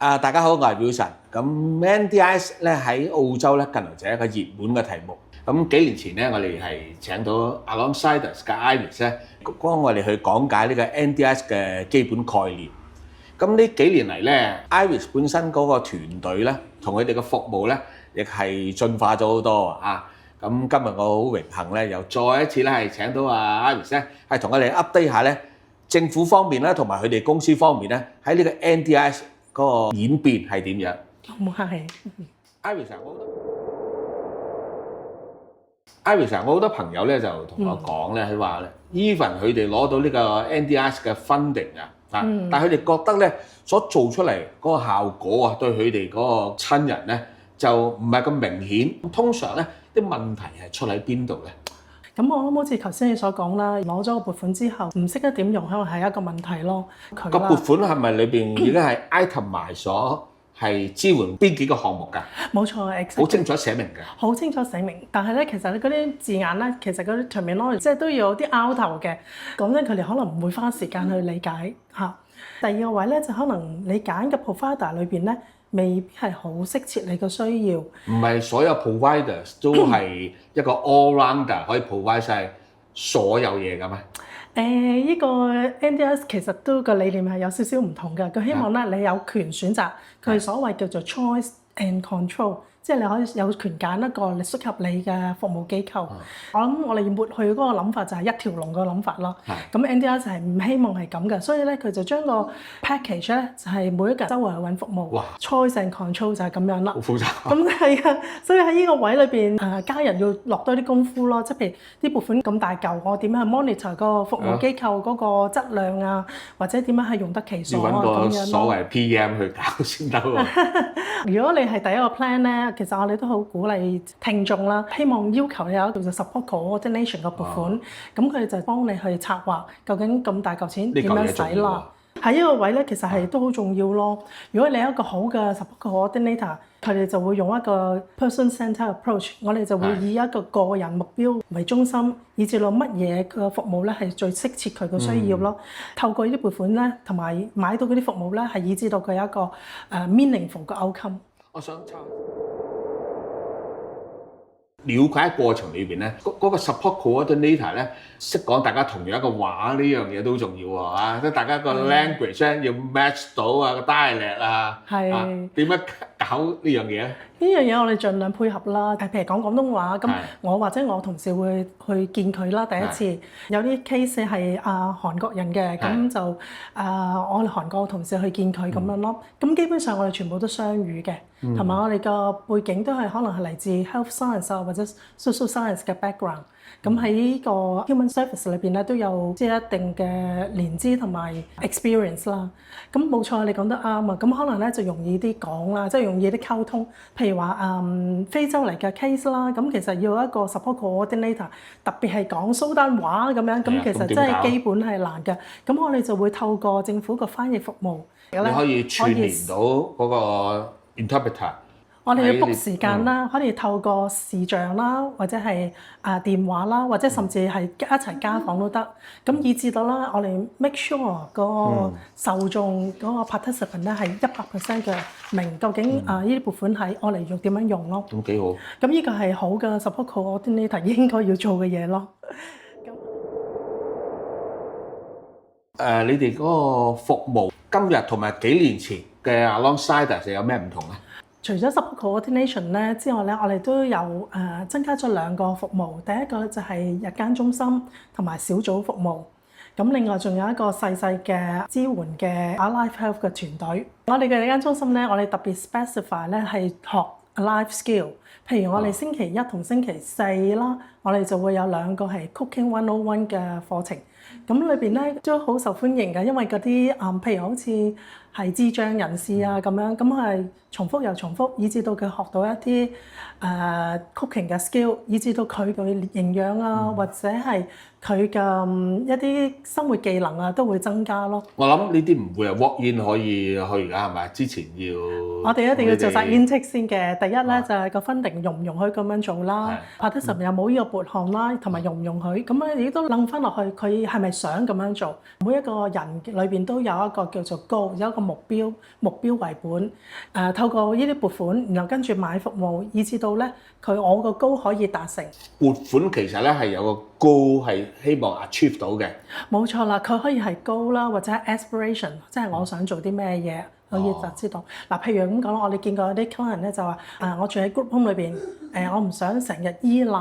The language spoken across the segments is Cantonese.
大家好，我係 Wilson。咁 NDIS 咧喺澳洲咧近來就係一個熱門嘅題目。咁幾年前咧，我哋係請到 Alongside Us 嘅 Iris 咧，幫我哋去講解呢個 NDIS 嘅基本概念。咁呢幾年嚟咧 ，Iris 本身嗰個團隊咧，同佢哋嘅服務咧，亦係進化咗好多啊！咁今日我好榮幸咧，又再一次咧係請到Iris 咧，係同我哋 update 下咧政府方面咧，同埋佢哋公司方面咧喺呢個 NDIS 嗰個演變係點樣？冇客氣。Iris 我好多朋友咧就同我講咧，佢話咧 even 佢哋攞到呢個 NDIS 嘅 funding 但係佢哋覺得咧所做出嚟嗰個效果啊，對佢哋嗰個親人咧就唔係咁明顯。通常咧啲問題係出喺邊度咧？咁我諗好似頭先你所講啦，攞咗個撥款之後唔識得點用，可能係一個問題咯。個撥款係咪裏邊已經係 item 埋咗係支援邊幾個項目㗎？冇錯，好清楚寫明嘅。好清楚寫明，但係咧其實嗰啲字眼咧，其實嗰啲 terminology 即係都要有啲拗頭嘅。講真，佢哋可能唔會花時間去理解嚇。第二個位咧就可能你揀嘅 provider 裏邊咧，未必係好適切你嘅需要。唔係所有 providers 都係一個 all rounder 可以 provide 曬所有嘢㗎咩？呢個 NDIS 其實都個理念係有少少唔同嘅。佢希望咧你有權選擇，佢所謂叫做 choice and control。即係你可以有權揀一個你適合你嘅服務機構。我諗我哋抹去嗰個諗法就係一條龍嘅諗法咯。咁 NDIS 係唔希望係咁嘅，所以咧佢就將個 package 咧就係每一個周圍去揾服務。choice and control 就係咁樣啦。好複雜。咁係啊，所以喺呢個位裏邊家人要落多啲功夫咯。即係譬如啲撥款咁大嚿，我點樣去 monitor 個服務機構嗰個質量啊，或者點樣係用得其所啊咁樣咯。要揾個所謂 PM 去搞先得喎。如果你係第一個 plan 咧，其實我哋都好鼓勵聽眾啦，希望要求你有一個叫做 support coordination 嘅撥款，咁佢哋就幫你去策劃究竟咁大嚿錢點樣使啦。喺呢個位咧，其實係都好重要咯。如果你有一個好嘅 support coordinator，佢哋就會用一個 person-centered approach， 我哋就會以一個個人目標為中心，以至到乜嘢嘅服務咧係最適切佢嘅需要咯。透過呢啲撥款咧，同埋買到嗰啲服務咧，係以至到佢有一個meaningful 嘅 outcome。我想了解過程裏邊咧，嗰個 support coordinator 咧識講大家同樣一個話，呢樣嘢都好重要喎，即係大家個 language 要 match 到啊，個 dialect 啊，點樣搞呢樣嘢咧？呢樣嘢我哋盡量配合啦。譬如講廣東話，咁我或者我同事會去見佢啦。第一次有啲 case 係韓國人嘅，咁就我哋韓國同事去見佢咁樣咯。咁基本上我哋全部都雙語嘅，同埋我哋個背景都係可能係嚟自 health science 或者 social science 嘅 background。咁喺呢個 human service 裏邊咧都有即係一定嘅年資同埋 experience 啦。咁冇錯，你講得啱啊。咁可能咧就容易啲講啦，即係容易啲溝通。譬如話非洲嚟嘅 case 啦，咁其實要一個 support coordinator， 特別係講蘇丹話咁樣，咁其實真係基本係難嘅。咁我哋就會透過政府個翻譯服務，你可以串連到嗰個 interpreter。我哋要 book 時間啦，可以透過視像啦，或者係電話啦，或者甚至係一齊家訪都得。咁以至到啦，我哋 make sure 個受眾嗰個 participant 咧係100% 嘅明究竟呢啲撥款係我嚟用點樣用咯。咁幾好。咁呢個係好嘅 support coordinator 應該要做嘅嘢咯。你哋嗰個服務今日同埋幾年前嘅 Alongside Us 有咩唔同咧？除咗 support coordination 咧之外咧，我哋都有增加咗2個服務。第一個就係日間中心同埋小組服務。咁另外仲有一個細細嘅支援嘅 Alive Health 嘅團隊。我哋嘅日間中心咧，我哋特別 specify 咧係學 life skill。譬如我哋星期一同星期四啦，我哋就會有2個係 Cooking 101嘅課程。咁裏邊咧都好受歡迎嘅，因為嗰啲譬如好似係智障人士啊咁樣，咁係重複又重複，以至到佢學到一啲cooking 嘅 skill， 以至到佢嘅營養啊，或者係佢嘅一啲生活技能啊，都會增加咯。我諗呢啲唔會係 walk in 可以去㗎，係咪？之前要我哋一定要做晒 intake 先嘅。第一咧就係個 funding容唔容許咁樣做啦，participant 有冇呢個撥項啦，同埋容唔容許。咁咧亦都諗翻落去，佢係咪想咁樣做？每一個人裏邊都有一個叫做 goal，有一個目標為本，透過呢啲撥款，然後跟住買服務，以至到咧我個高可以達成。撥款其實咧係有個高係希望 achieve 到嘅。冇錯啦，佢可以係高啦，或者 aspiration， 即係我想做啲咩嘢。可以就知道嗱，譬如咁講啦，我哋見過有啲 client 咧就話我住喺 group home 裏邊，我唔想成日依賴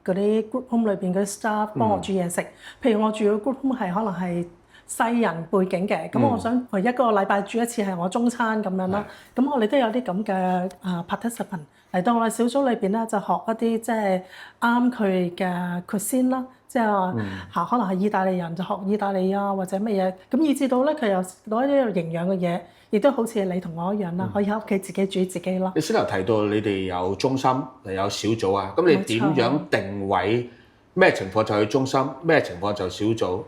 嗰啲 group home 裏邊嗰啲 staff 幫我煮嘢食。譬如我住嘅 group home 係可能係西人背景嘅，咁我想一個禮拜煮一次係我中餐咁樣啦。咁我哋都有啲咁嘅participant 嚟到我哋小組裏邊咧，就學一啲即係啱佢嘅 cuisine啦。即係話可能係意大利人就學意大利啊，或者乜嘢咁，以至到咧佢又攞一啲營養嘅嘢，亦都好似你同我一樣啦，可以喺屋企自己煮自己咯。你先頭提到你哋有中心又有小組啊，咁你點樣定位咩情況就去中心，咩情況就小組？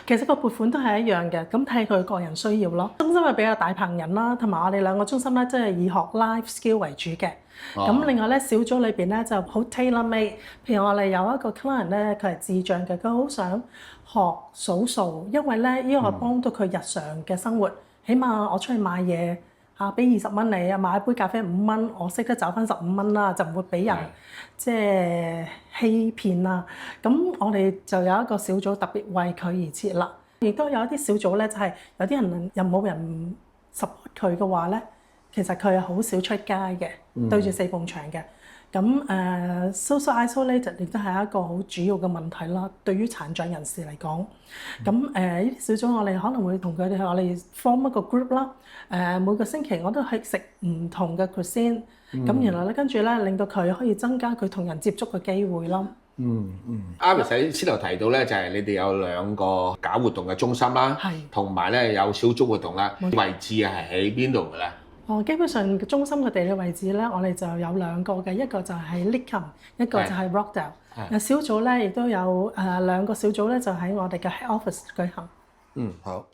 其實個撥款都係一樣嘅，咁睇佢個人需要咯。中心係比較大棚人啦，同埋我哋兩個中心咧，即係以學 life skill 為主嘅。咁另外咧，小組裏邊咧就好 tailor made。譬如我哋有一個 client 咧，佢係智障嘅，佢好想學數數，因為咧呢個幫到佢日常嘅生活。起碼我出去買嘢俾20蚊你啊，買一杯咖啡5蚊，我識得找翻15蚊啦，就唔會俾人即係欺騙啦。咁我哋就有一個小組特別為佢而設啦。亦都有一啲小組咧，就係有啲人又冇人 support 佢嘅話咧，其實佢係好少出街嘅，對住4埲牆嘅。咁social isolated 亦都係一個好主要嘅問題啦，對於殘障人士嚟講。咁呢啲小組我哋可能會同佢哋我哋 form 一個 group 啦。每個星期我都係食唔同嘅 cuisine，咁然後咧跟住咧令到佢可以增加佢同人接觸嘅機會咯。Iris喺先頭提到咧，就係你哋有2個搞活動嘅中心啦，同埋咧有小組活動啦，位置係喺邊度嘅咧？基本上中心嘅地理位置咧，我哋就有2個嘅，一個就係 Lidcombe， 一個就係 Rockdale。小組咧亦都有2個小組咧，就喺我哋嘅 head office 舉行。好。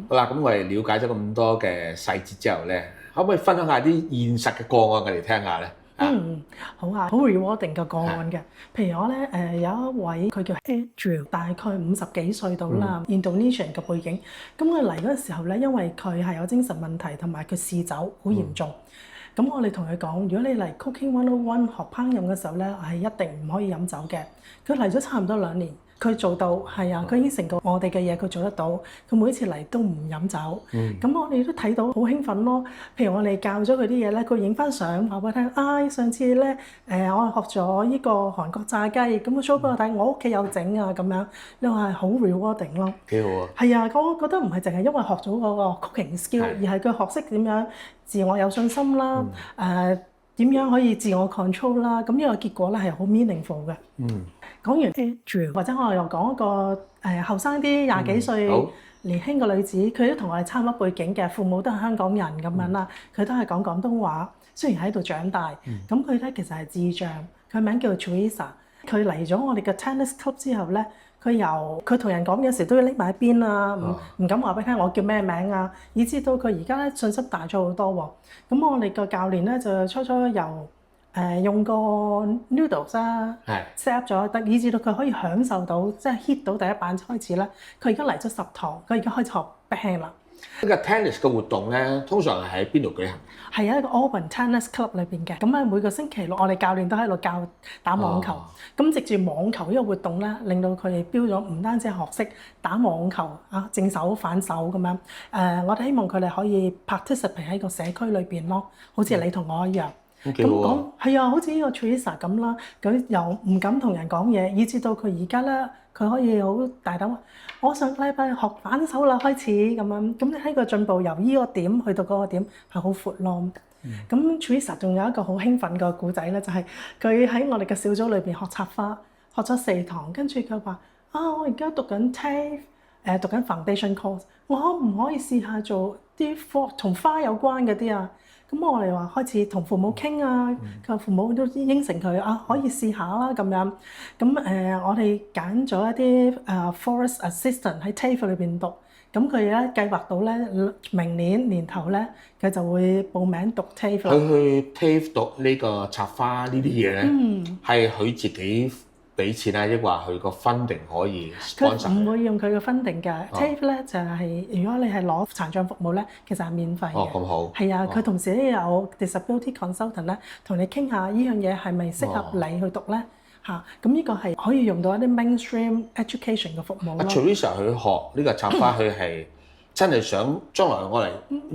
好啦，咁我哋了解咗咁多嘅細節之後咧，可唔可以分享下啲現實嘅個案我哋聽下咧？好啊，好 rewarding 嘅個案嘅。譬如我咧有一位佢叫 Andrew， 大概50幾歲到啦，Indonesian 嘅背景。咁佢嚟嗰個時候咧，因為佢係有精神問題，同埋佢嗜酒好嚴重。咁我哋同佢講，如果你嚟 Cooking 101學烹飪嘅時候咧，係一定唔可以飲酒嘅。佢嚟咗差唔多2年。佢做到係啊，佢已經成個我哋嘅嘢，佢做得到。佢每一次嚟都唔飲酒，咁我哋都睇到好興奮咯。譬如我哋教咗佢啲嘢咧，佢影翻相話俾我聽。上次咧我學咗呢個韓國炸雞，咁佢 show 俾我睇，我屋企有整啊咁樣，你話係好 rewarding 咯。幾好啊！係啊，我覺得唔係淨係因為學咗嗰個 cooking skill，而係佢學識點樣自我有信心啦，點樣可以自我 control 啦。咁呢個結果咧係好 meaningful 嘅。講完 Andrew， 或者我又講一個後生啲20幾歲年輕嘅女子，佢都同我哋差唔多背景嘅，父母都係香港人咁樣啦，佢都係講廣東話，雖然喺度長大，咁佢咧其實係智障，佢名叫 Teresa。佢嚟咗我哋嘅 tennis club 之後咧，佢同人講嘅時都要匿埋一邊啊，唔敢話俾佢聽我叫咩名啊，以至到佢而家咧信心大咗好多喎。咁我哋個教練咧就初由用個 noodles set up 咗，以至到佢可以享受到，即係 hit 到第一板開始咧。佢而家嚟咗10堂，佢而家開始學 backhand 啦。呢個 tennis 嘅活動咧，通常係喺邊度舉行？係一個 Auburn Tennis Club 裏邊嘅。咁每個星期六，我哋教練都喺度教打網球。咁藉住網球呢個活動咧，令到佢哋標咗唔單止學識打網球正手反手咁樣。我哋希望佢哋可以 participate 喺個社區裏邊咯，好似你同我一樣。咁講係啊，好似呢個 Teresa 咁啦，佢又唔敢同人講嘢，以至到佢而家咧，佢可以好大膽話：我上個禮拜學反手啦，開始咁樣。咁你睇個進步由呢個點去到嗰個點係好闊咯。咁 Teresa 仲有一個好興奮嘅故仔咧，就係佢喺我哋嘅小組裏邊學插花，學咗4堂，跟住佢話：我而家讀緊 TAFE，讀緊 foundation course， 我可唔可以試下做啲同花有關嘅啲啊？咁我哋話開始同父母傾啊，佢父母都應承佢可以試下啦咁樣。咁我哋揀咗一啲forest assistant 喺 TAFE 裏邊讀。咁佢咧計劃到咧明年頭咧，佢就會報名讀 TAFE。佢去 TAFE 讀呢個插花呢啲嘢咧，係佢自己俾錢啊，抑或佢個 funding 可以佢 sponsor？唔會用佢嘅 funding 㗎。TAFE 咧就係如果你係攞殘障服務咧，其實係免費嘅。哦，咁好。係啊，佢同時咧有 disability consultant 咧，同你傾下呢樣嘢係咪適合你去讀咧嚇。咁呢個係可以用到一啲 mainstream education 嘅服務咯。Teresa 佢學呢個插花，佢係真係想將來我嚟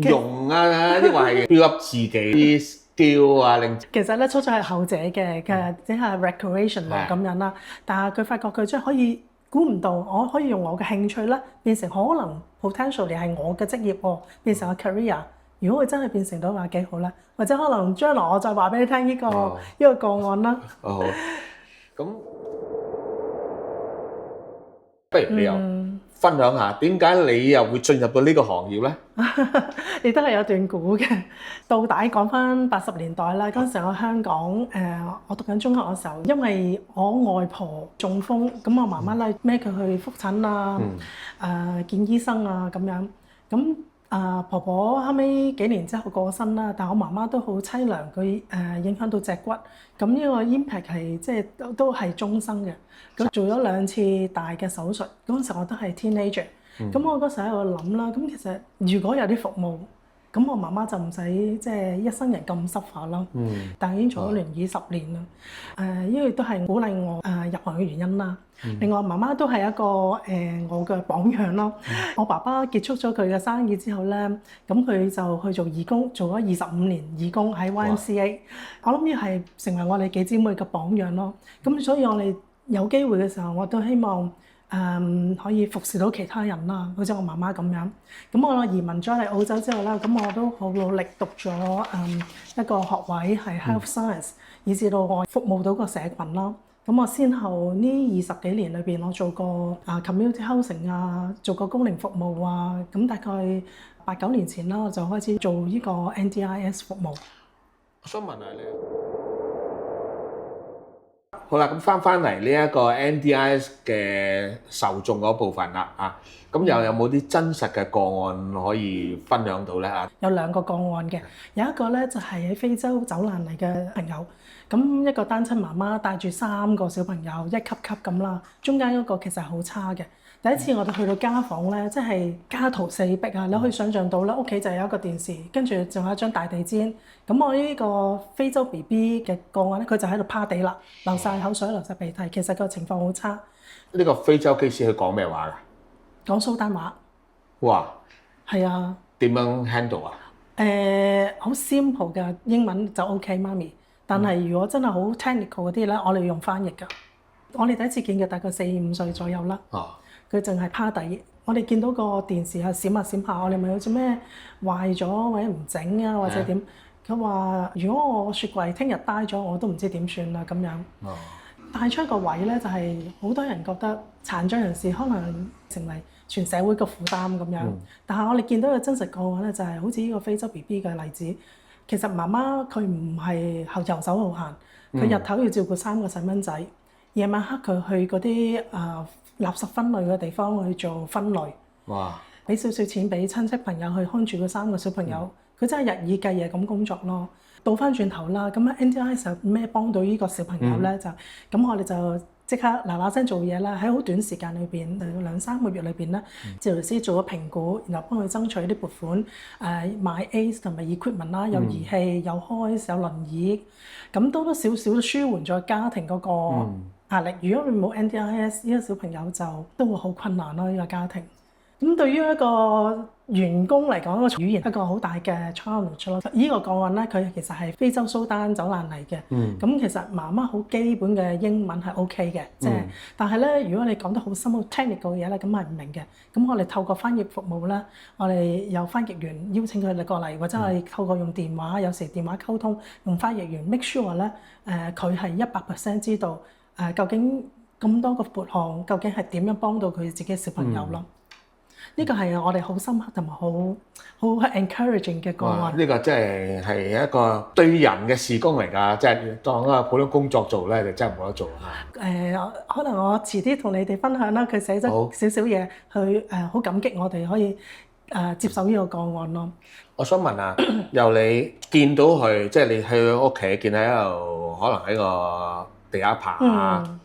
用啊，抑或係 build up 自己啲 skill 啊，令其實咧初初係後者嘅，只係 recreation 咁樣啦。但係佢發覺佢真係可以估唔到，我可以用我嘅興趣咧變成可能 potentially 係我嘅職業喎，變成個 career。如果佢真係變成到話幾好咧，或者可能將來我再話俾你聽呢個個案啦。好，咁不如你又分享下點解你又會進入到呢個行業咧？亦都係有段故嘅。到底講翻80年代啦，嗰陣時我香港我讀緊中學嘅時候，因為我外婆中風，咁我媽媽咧孭佢去覆診啊，見醫生啊咁樣。咁婆婆後尾幾年之後過身啦，但係我媽媽都好凄涼，佢影響到脊骨，咁呢個 impact 係即係都係終生嘅。佢做咗2次大嘅手術，嗰陣時我都係 teenager，咁我嗰時喺度諗啦，咁其實如果有啲服務，咁我媽媽就唔使即係一生人咁suffer咯。但係已經做咗輪椅10年啦。因為都係鼓勵我入行嘅原因啦。另外媽媽都係一個我嘅榜樣咯。我爸爸結束咗佢嘅生意之後咧，咁佢就去做義工，做咗25年義工喺 YMCA。我諗呢係成為我哋幾姊妹嘅榜樣咯。咁所以我哋有機會嘅時候，我都希望可以服侍到其他人啦，好似我媽媽咁樣。咁我移民咗嚟澳洲之後咧，咁我都好努力讀咗一個學位係 Health Science，以至到我服務到個社群啦。咁我先後呢20幾年裏邊，我做過community housing 啊，做過公齡服務啊。咁大概8、9年前啦，我就開始做呢個 NDIS 服務。我想問下你。好啦，咁翻嚟呢一個 NDIS 嘅受眾嗰部分啦，咁又有冇啲真實嘅個案可以分享到咧？有2個個案嘅，有一個咧就係喺非洲走難嚟嘅朋友，咁一個單親媽媽帶住3個小朋友，一級級咁啦，中間嗰個其實係好差嘅。第一次我哋去到家訪咧，即係家徒四壁啊！你可以想象到啦，屋企就有一個電視，跟住仲有一張大地氈。咁我呢個非洲 BB 嘅個案咧，佢就喺度趴地啦，流晒口水、流晒鼻涕，其實個情況好差。呢個非洲 case 佢講咩話㗎？講蘇丹話。哇！係啊。點樣 handle 啊？好 simple 嘅英文就 OK，媽咪。但係如果真係好 technical 嗰啲咧，我哋要用翻譯㗎。我哋第一次見嘅大概4、5歲左右啦。佢淨係趴底，我哋見到個電視係閃下閃下，我哋問佢做咩壞咗或者唔整啊，或者點？佢話：如果我雪櫃聽日呆咗，我都唔知點算啦咁樣。帶出一個位咧，就係好多人覺得殘障人士可能成為全社會嘅負擔咁樣。但係我哋見到嘅真實個案咧，就係好似呢個非洲 BB 嘅例子。其實媽媽佢唔係遊手好閒，佢日頭要照顧3個細蚊仔，夜晚黑佢去嗰啲垃圾分類嘅地方去做分類。哇！俾少少錢俾親戚朋友去看住嗰3個小朋友，佢真係日以繼夜咁工作咯。倒翻轉頭啦，咁 NDIS 咩幫到呢個小朋友咧？就咁我哋就即刻嗱聲做嘢啦。喺好短時間裏邊，2、3個月裏邊咧，治療師做咗評估，然後幫佢爭取啲撥款，買 AID 同埋 equipment 啦，有儀器、有開、有輪椅，咁多少少舒緩咗家庭嗰個壓力。如果你冇 NDIS，呢個小朋友就都會好困難咯，呢個家庭。咁對於一個員工嚟講，個語言一個好大嘅 challenge 咯。呢個個案咧，佢其實係非洲蘇丹走難嚟嘅。咁其實媽媽好基本嘅英文係 OK 嘅，即係。但係咧，如果你講得好深好 technical 嘅嘢咧，咁係唔明嘅。咁我哋透過翻譯服務咧，我哋有翻譯員邀請佢哋過嚟，或者我哋透過用電話，有時電話溝通，用翻譯員 make sure 咧，佢係100% 知道究竟咁多個撥項究竟係點樣幫到佢自己小朋友咯。呢個係我哋好深刻同埋好 encouraging 嘅個案。呢個真係一個對人嘅事工嚟㗎，即係當一個普通工作做咧，就真係冇得做嚇。可能我遲啲同你哋分享啦，佢寫咗少少嘢，佢好感激我哋可以接受呢個個案咯。我想問下，由你見到佢，即係你去佢屋企見喺度，可能喺個地下爬啊，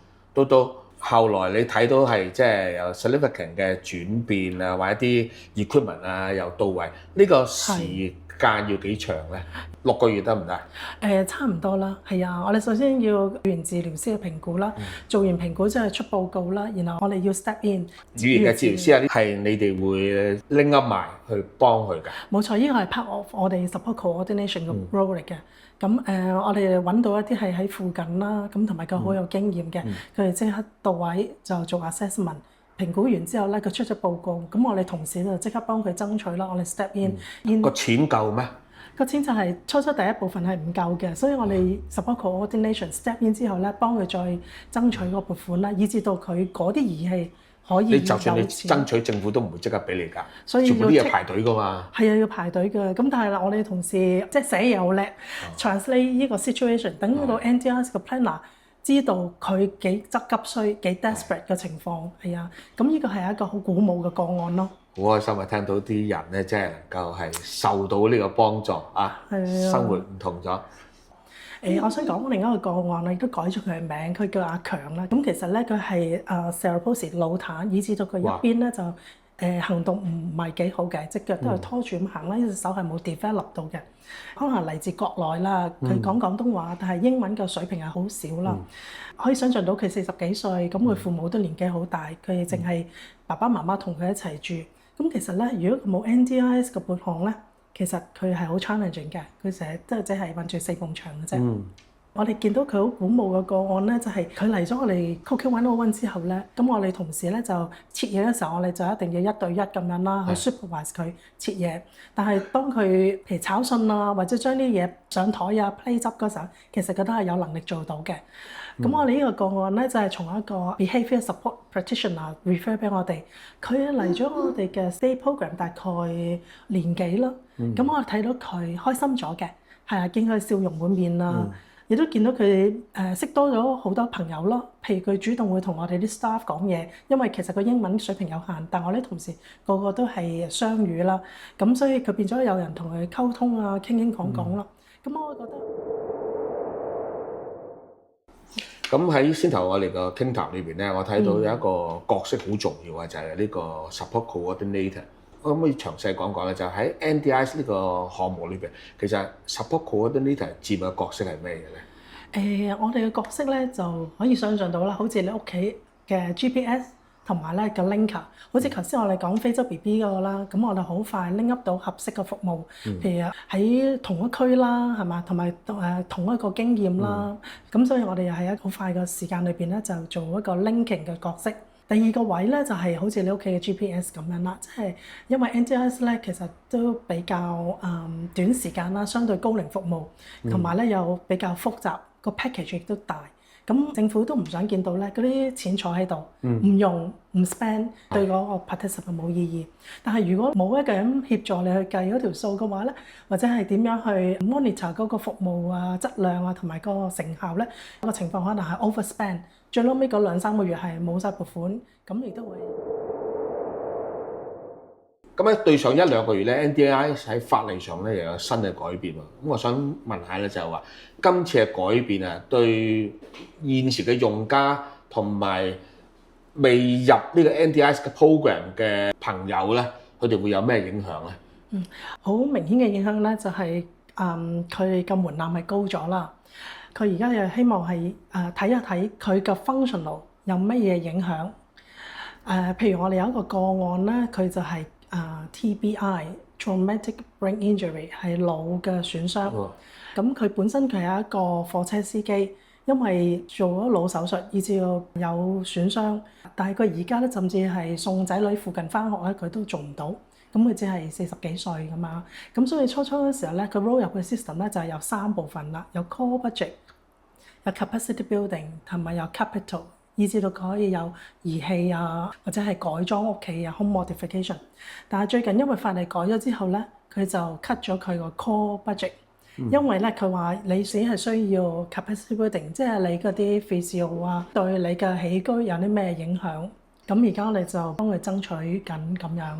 到後來你睇到係即係有 significant 嘅轉變啊，或者啲 equipment 啊又到位，呢個時間要幾長咧？6個月得唔得？差唔多啦，係啊！我哋首先要語言治療師嘅評估啦，做完評估之後出報告啦，然後我哋要 step in。語言嘅治療師啊，係你哋會拎up埋去幫佢㗎？冇錯，呢個係 part of 我哋 support coordination 嘅 role 嚟嘅。咁我哋揾到一啲係喺附近啦，咁同埋佢好有經驗嘅，佢哋即刻到位就做 assessment。評估完之後咧，佢出咗報告，咁我哋同事就即刻幫佢爭取啦。我哋 step in。個錢夠咩？個錢就係初第一部分係唔夠嘅，所以我哋 support coordination step in 之後咧，幫佢再爭取個撥款啦，以至到佢嗰啲儀器可以有錢。你就算你爭取，政府都唔會即刻俾你㗎，所以全部啲嘢排隊㗎嘛。係啊，要排隊嘅。咁但係啦，我哋同事即係寫嘢好叻 translate 呢個 situation，等到 NDIS 嘅 planner 知道佢幾急需、幾 desperate 嘅情況，係啊，咁呢個係一個好鼓舞嘅個案咯。好開心啊！聽到啲人咧，真係能夠係受到呢個幫助啊，生活唔同咗。我想講另一個個案啦，亦都改咗佢嘅名，佢叫阿強啦。咁其實咧，佢係cerebrosis 腦癱，以至到佢一邊咧就行動唔係幾好嘅，隻腳都係拖住咁行啦，呢隻手係冇 develop 到嘅。可能嚟自國內啦，佢講廣東話，但係英文嘅水平係好少啦。可以想像到佢40幾歲，咁佢父母都年紀好大，佢哋淨係爸爸媽媽同佢一齊住。咁其實咧，如果冇 NDIS 嘅撥項咧，其實佢係好 challenging 嘅，佢成日都係只係韞住4埲牆嘅啫。我哋見到佢好鼓舞嘅個案咧，就係佢嚟咗我哋 Cooking 101之後咧，咁我哋同事咧就切嘢嘅時候，我哋就一定要1對1咁樣啦，去 supervise 佢切嘢。但係當佢譬如炒餸啊，或者將啲嘢上台啊 plate 執嗰時候，其實佢都係有能力做到嘅。咁我哋呢個個案咧就係從一個 behaviour support practitioner refer 俾我哋，佢嚟咗我哋嘅 stay program 大概年幾啦。咁我睇到佢開心咗嘅，係啊，見佢笑容滿面啊。亦都見到佢識多咗好多朋友咯，譬如佢主動會同我哋啲 staff 講嘢，因為其實佢英文水平有限，但我啲同事個個都係雙語啦，咁所以佢變咗有人同佢溝通啊，傾講咯。咁我覺得，咁喺先頭我哋個傾談裏邊咧，我睇到有一個角色好重要嘅，就係呢個 support coordinator。可唔可以詳細講講咧？就喺 NDIS 呢個項目裏邊，其實 support coordinator 佔嘅角色係咩嘅咧？我哋嘅角色咧就可以想像到啦，好似你屋企嘅 GPS 同埋咧個 linker，好似頭先我哋講非洲 BB 嗰個啦，咁我哋好快拎 up 到合適嘅服務，譬如喺同一區啦，係嘛，同埋同一個經驗啦，咁所以我哋又係喺好快嘅時間裏邊咧，就做一個 linking 嘅角色。第二個位咧就係好似你屋企嘅 GPS 咁樣啦，即係因為 NDIS 咧其實都比較短時間啦，相對高齡服務，同埋咧又比較複雜，個 package 亦都大。咁政府都唔想見到咧嗰啲錢坐喺度，唔用唔 spend，對嗰個 participant 冇意義。但係如果冇一個人協助你去計嗰條數嘅話咧，或者係點樣去 monitor 嗰個服務啊、質量啊同埋個成效咧，個情況可能係 overspend。最撈尾嗰2-3個月係冇晒撥款，咁亦都會。咁喺對上1-2個月咧 ，NDIS 喺法例上咧又有新嘅改變喎。咁我想問下咧，就係話今次嘅改變啊，對現時嘅用家同埋未入呢個 NDIS 嘅 program 嘅朋友咧，佢哋會有咩影響咧？好明顯嘅影響咧，就係佢嘅門檻係高咗啦。佢而家又希望係睇一睇佢嘅 functional 有乜嘢影響。譬如我哋有一個個案咧，佢就係TBI traumatic brain injury 係腦嘅損傷。咁佢本身佢係一個貨車司機，因為做咗腦手術，以至有損傷。但係佢而家咧，甚至係送仔女附近返學咧，佢都做唔到。咁佢只係40幾歲咁樣。咁所以初嘅時候咧，佢 roll 入嘅 system 咧就係有3部分啦，有 core budget。有 capacity building 同埋有 capital， 以至到佢可以有儀器啊，或者係改裝屋企啊 home modification。但係最近因為法例改咗之後咧，佢就 cut 咗佢個 core budget，因為咧佢話你只係需要 capacity building， 即係你嗰啲 physio 啊對你嘅起居有啲咩影響。咁而家我哋就幫佢爭取緊咁樣。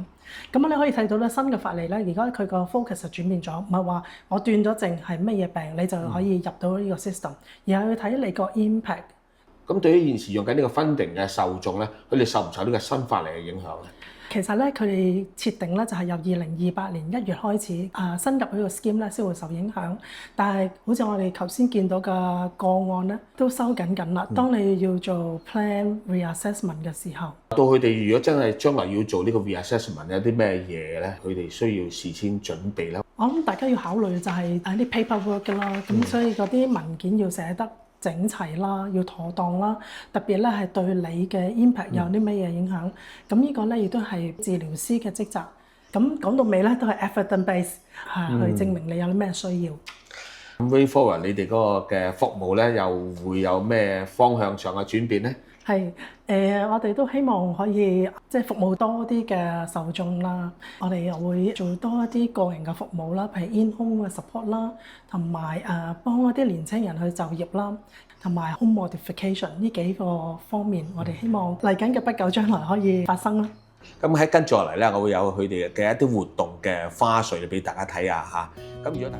咁你可以睇到咧，新嘅法例咧，而家佢個 focus 就轉變咗，唔係話我斷咗症係乜嘢病，你就可以入到呢個 system，而係要睇你個 impact 咁對於現時用緊呢個 funding 嘅受眾咧，佢哋受唔受呢個新法例嘅影響咧？其實咧，佢哋設定咧就係由2028年1月開始，新入呢個 scheme 咧先會受影響。但係好似我哋頭先見到嘅個案咧，都收緊啦。當你要做 plan reassessment 嘅時候，到佢哋如果真係將來要做呢個 reassessment，有啲咩嘢咧？佢哋需要事先準備咧？我諗大家要考慮就係啲 paperwork 㗎啦。咁所以嗰啲文件要寫得整齊啦，要妥當啦，特別咧係對你嘅 impact 有啲乜嘢影響。咁呢個咧亦都係治療師嘅職責。咁講到尾咧都係 evidence base 去證明你有啲咩需要。咁 way forward，你哋嗰個嘅服務咧又會有咩方向上嘅轉變咧？係我哋都希望可以即係服務多啲嘅受眾啦。我哋又會做多一啲個人嘅服務啦，譬如 in-home 嘅 support 啦，同埋幫一啲年青人去就業啦，同埋 home modification 呢幾個方面，我哋希望嚟緊嘅不久將來可以發生啦。咁喺跟住落嚟咧，我會有佢哋嘅一啲活動嘅花絮俾大家睇下嚇。咁如果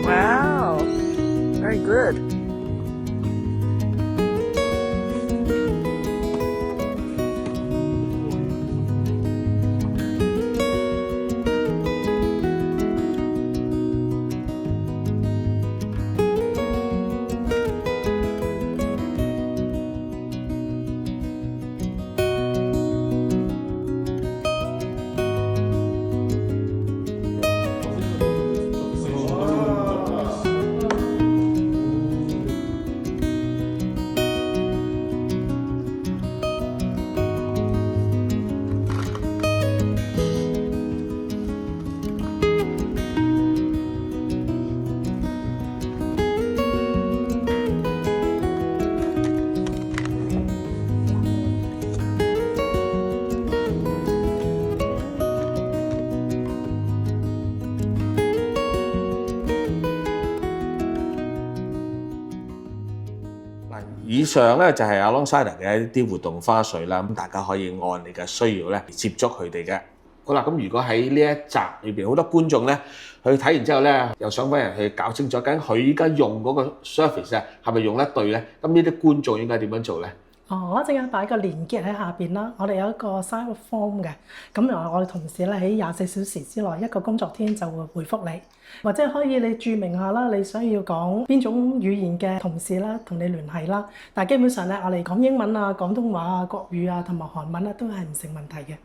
Wow, very good.以上咧就係 Alongside 嘅一啲活動花絮啦，咁大家可以按你嘅需要咧接觸佢哋嘅。好啦，咁如果喺呢一集裏邊好多觀眾咧，佢睇完之後咧，又想揾人去搞清楚，究竟佢依家用嗰個 service 啊，係咪用得對咧？咁呢啲觀眾應該點樣做咧？我一陣間擺個連結喺下邊啦。我哋有一個 sign up form 嘅，咁我哋同事咧喺24小時之內一個工作天就會回覆你，或者可以你註明下啦，你想要講邊種語言嘅同事啦，同你聯繫啦。但係基本上咧，我哋講英文啊、廣東話啊、國語啊同埋韓文咧都係唔成問題嘅。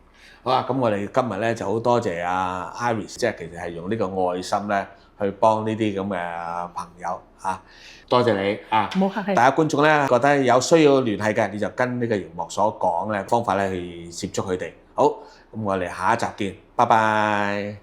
好啦，咁我哋今日咧就好多謝阿 Iris， 即係其實係用呢個愛心咧去幫呢啲咁嘅朋友嚇。多謝你啊！冇客氣。大家觀眾咧覺得有需要聯繫嘅，你就跟呢個熒幕所講嘅方法咧去接觸佢哋。好，咁我哋下一集見，拜拜。